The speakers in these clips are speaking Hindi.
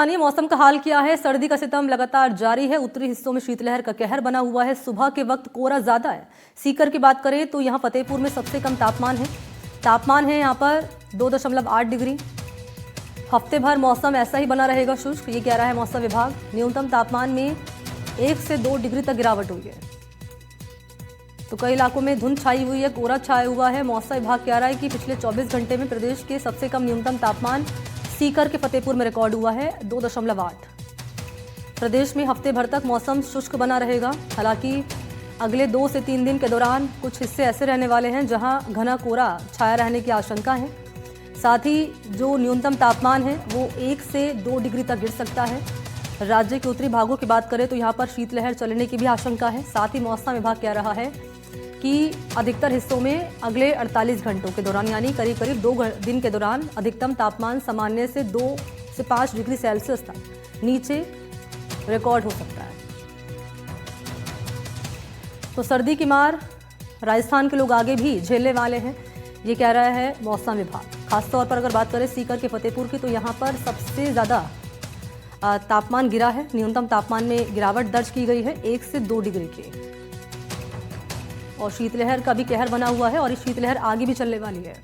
जानिए मौसम का हाल क्या है। सर्दी का सितम लगातार जारी है। उत्तरी हिस्सों में शीतलहर का कहर बना हुआ है। सुबह के वक्त कोहरा ज्यादा है। सीकर की बात करें तो यहाँ फतेहपुर में सबसे कम तापमान है यहाँ पर 2.8 डिग्री। हफ्ते भर मौसम ऐसा ही बना रहेगा शुष्क, ये कह रहा है मौसम विभाग। न्यूनतम तापमान में 1 से 2 डिग्री तक गिरावट हुई है। तो कई इलाकों में धुंध छाई हुई है, कोहरा छाया हुआ है। मौसम विभाग कह रहा है कि पिछले 24 घंटे में प्रदेश के सबसे कम न्यूनतम तापमान सीकर के फतेहपुर में रिकॉर्ड हुआ है 2.8। प्रदेश में हफ्ते भर तक मौसम शुष्क बना रहेगा। हालांकि अगले 2 से 3 दिन के दौरान कुछ हिस्से ऐसे रहने वाले हैं जहां घना कोहरा छाया रहने की आशंका है। साथ ही जो न्यूनतम तापमान है वो 1 से 2 डिग्री तक गिर सकता है। राज्य के उत्तरी भागों की बात करें तो यहाँ पर शीतलहर चलने की भी आशंका है। साथ ही मौसम विभाग कह रहा है कि अधिकतर हिस्सों में अगले 48 घंटों के दौरान यानी करीब करीब 2 दिन के दौरान अधिकतम तापमान सामान्य से 2 से 5 डिग्री सेल्सियस तक नीचे रिकॉर्ड हो सकता है। तो सर्दी की मार राजस्थान के लोग आगे भी झेलने वाले हैं, ये कह रहा है मौसम विभाग। खासतौर पर अगर बात करें सीकर के फतेहपुर की तो यहाँ पर सबसे ज़्यादा तापमान गिरा है। न्यूनतम तापमान में गिरावट दर्ज की गई है 1 से 2 डिग्री की। और शीतलहर का भी कहर बना हुआ है और इस शीतलहर आगे भी चलने वाली है।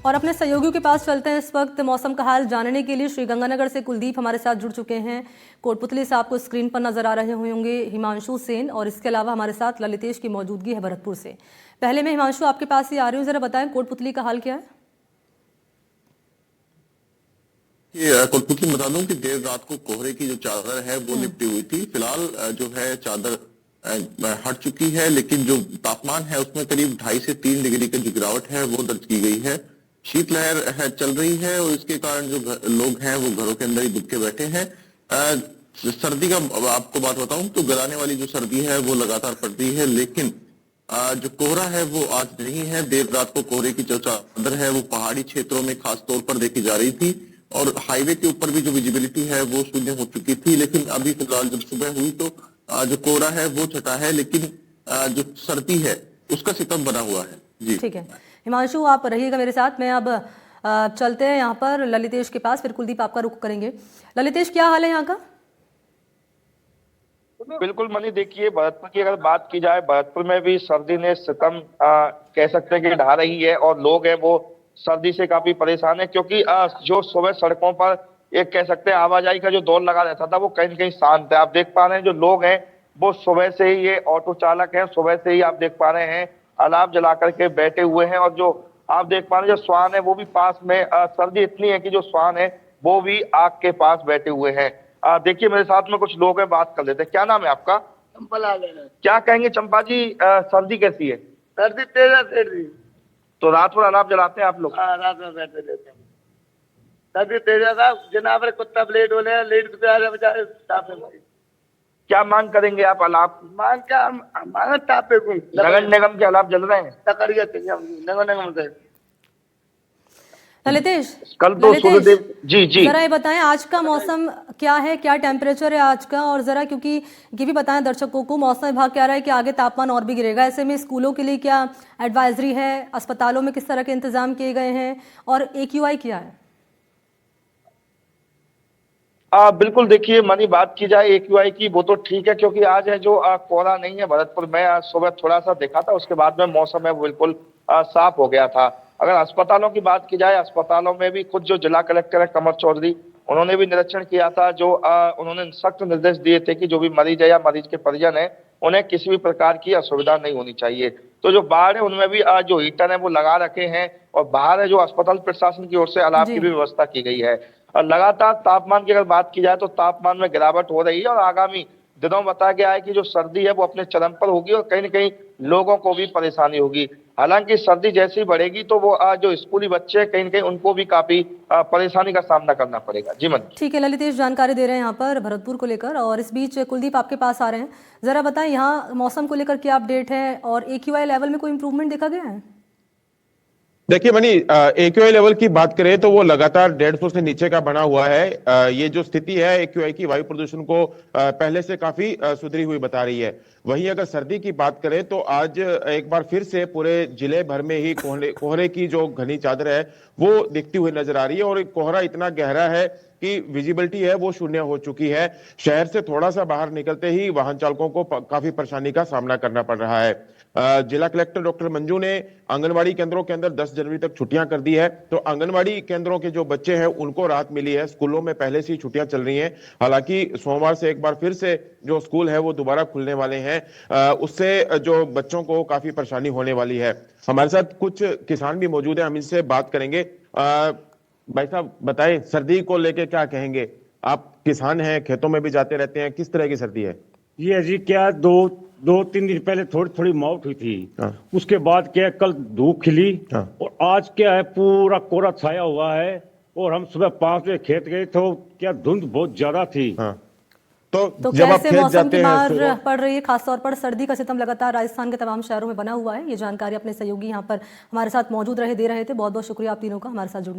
और अपने सहयोगियों के पास चलते हैं इस वक्त मौसम का हाल जानने के लिए। श्रीगंगानगर से कुलदीप हमारे साथ जुड़ चुके हैं। कोटपुतली से आपको स्क्रीन पर नजर आ रहे होंगे हिमांशु सेन, और इसके अलावा हमारे साथ ललितेश की मौजूदगी है भरतपुर से। पहले मैं हिमांशु आपके पास ही आ रही हूँ, जरा बताएं कोटपुतली का हाल क्या है। कोटपुतली बता दूं कि देर रात को कोहरे की जो चादर है वो लिपटी हुई थी। फिलहाल जो है चादर हट चुकी है, लेकिन जो तापमान है उसमें करीब 2.5 से 3 डिग्री की जो गिरावट है वो दर्ज की गई है। शीतलहर चल रही है और इसके कारण जो लोग हैं वो घरों के अंदर ही दुबके बैठे हैं। सर्दी का आपको बात बताऊं तो गलाने वाली जो सर्दी है वो लगातार पड़ रही है, लेकिन जो कोहरा है वो आज नहीं है। देर रात को कोहरे की जो चादर है वो पहाड़ी क्षेत्रों में खास तौर पर देखी जा रही थी और हाईवे के ऊपर भी जो विजिबिलिटी है वो शून्य हो चुकी थी। लेकिन अभी फिलहाल जब सुबह हुई तो जो कोहरा है वो छटा है, लेकिन जो सर्दी है उसका सितम बना हुआ है। जी ठीक है हिमांशु, आप रहिएगा मेरे साथ। मैं अब चलते हैं यहाँ पर ललितेश के पास, फिर कुलदीप आपका रुख करेंगे। ललितेश, क्या हाल है यहाँ का? बिल्कुल मनी, देखिए भरतपुर की अगर बात की जाए, भरतपुर में भी सर्दी ने सितम कह सकते हैं कि ढा रही है और लोग हैं वो सर्दी से काफी परेशान है, क्योंकि जो सुबह सड़कों पर एक कह सकते हैं आवाजाही का जो दौर लगा रहता था वो कहीं न कहीं शांत है। आप देख पा रहे हैं जो लोग हैं वो सुबह से ही, ये ऑटो चालक हैं, सुबह से ही आप देख पा रहे हैं अलाव जला करके बैठे हुए हैं। और जो आप देख पा रहे हैं जो श्वान है वो भी पास में, सर्दी इतनी है कि जो श्वान है वो भी आग के पास बैठे हुए हैं। देखिए मेरे साथ में कुछ लोग हैं, बात कर लेते हैं। क्या नाम है आपका? चंपालाल। क्या कहेंगे चंपा जी, सर्दी कैसी है? सर्दी तेज है, तेज। तो रात भर अलाव जलाते हैं आप लोग? हाँ, रात में बैठे रहते हैं। सर्दी तेज है, जनाब कुत्ता लेट हो रहे, लेट बेचारे तापे भाई। क्या मांग करेंगे आप? अलाव मांग क्या मांगे? तापे को नगर निगम के अलाव जल रहे हैं? तकड़िया नगर निगम से। ललितेश, कल तो सूर्यदेव जी जरा ये बताएं आज का मौसम क्या है, क्या टेम्परेचर है आज का, और जरा क्योंकि ये भी बताएं दर्शकों को, मौसम विभाग कह रहा है कि आगे तापमान और भी गिरेगा। ऐसे में स्कूलों के लिए क्या एडवाइजरी है, अस्पतालों में किस तरह के इंतजाम किए गए हैं, और AQI क्या है? बिल्कुल, देखिए मनी, बात की जाए AQI की वो तो ठीक है, क्योंकि आज है जो कोहरा नहीं है भरतपुर में। आज सुबह थोड़ा सा देखा था, उसके बाद में मौसम है वो बिल्कुल साफ हो गया था। अगर अस्पतालों की बात की जाए, अस्पतालों में भी खुद जो जिला कलेक्टर है कमर चौधरी, उन्होंने भी निरीक्षण किया था। जो उन्होंने सख्त निर्देश दिए थे कि जो भी मरीज है या मरीज के परिजन है उन्हें किसी भी प्रकार की असुविधा नहीं होनी चाहिए। तो जो बाहर है उनमें भी जो हीटर है वो लगा रखे हैं, और बाहर है जो अस्पताल प्रशासन की ओर से अलाव की भी व्यवस्था की गई है। और लगातार तापमान की अगर बात की जाए तो तापमान में गिरावट हो रही है, और आगामी दिनों बताया गया है कि जो सर्दी है वो अपने चरम पर होगी और कहीं न कहीं लोगों को भी परेशानी होगी। हालांकि सर्दी जैसी बढ़ेगी तो वो जो स्कूली बच्चे कहीं न कहीं उनको भी काफी परेशानी का सामना करना पड़ेगा। जी मन। ठीक है, ललितेश जानकारी दे रहे हैं यहाँ पर भरतपुर को लेकर, और इस बीच कुलदीप आपके पास आ रहे हैं। जरा बताएं यहाँ मौसम को लेकर क्या अपडेट है, और AQI लेवल में कोई इंप्रूवमेंट देखा गया है? देखिए मनी, एक्यूआई लेवल की बात करें तो वो लगातार 150 से नीचे का बना हुआ है। ये जो स्थिति है एक्यूआई की वायु प्रदूषण को पहले से काफी सुधरी हुई बता रही है। वहीं अगर सर्दी की बात करें तो आज एक बार फिर से पूरे जिले भर में ही कोहरे की जो घनी चादर है वो दिखती हुई नजर आ रही है, और कोहरा इतना गहरा है कि विजिबिलिटी है वो शून्य हो चुकी है। शहर से थोड़ा सा बाहर निकलते ही वाहन चालकों को काफी परेशानी का सामना करना पड़ रहा है। जिला कलेक्टर डॉक्टर मंजू ने आंगनवाड़ी केंद्रों के अंदर 10 जनवरी तक छुट्टियां कर दी है। तो आंगनवाड़ी केंद्रों के जो बच्चे हैं उनको राहत मिली है। स्कूलों में पहले से ही छुट्टियां चल रही हैं। हालांकि सोमवार से एक बार फिर से जो स्कूल है वो दोबारा खुलने वाले हैं। उससे जो बच्चों को काफी परेशानी होने वाली है। हमारे साथ कुछ किसान भी मौजूद है, हम इनसे बात करेंगे। भाई साहब बताएं, सर्दी को लेके क्या कहेंगे? आप किसान हैं, खेतों में भी जाते रहते हैं, किस तरह की सर्दी है? ये जी क्या दो तीन दिन पहले थोड़ी थोड़ी मौत हुई थी। हाँ। उसके बाद क्या है, कल धूप खिली। हाँ। और आज क्या है, पूरा कोहरा छाया हुआ है। और हम सुबह 5 बजे खेत गए तो क्या धुंध बहुत ज्यादा थी। हाँ। तो तो जब आप कैसे खेत मौसम जाते की हैं मार पड़ रही है, खासतौर पर सर्दी का सितम लगातार राजस्थान के तमाम शहरों में बना हुआ है। ये जानकारी अपने सहयोगी यहाँ पर हमारे साथ मौजूद दे रहे थे। बहुत बहुत शुक्रिया आप तीनों का हमारे साथ जुड़ने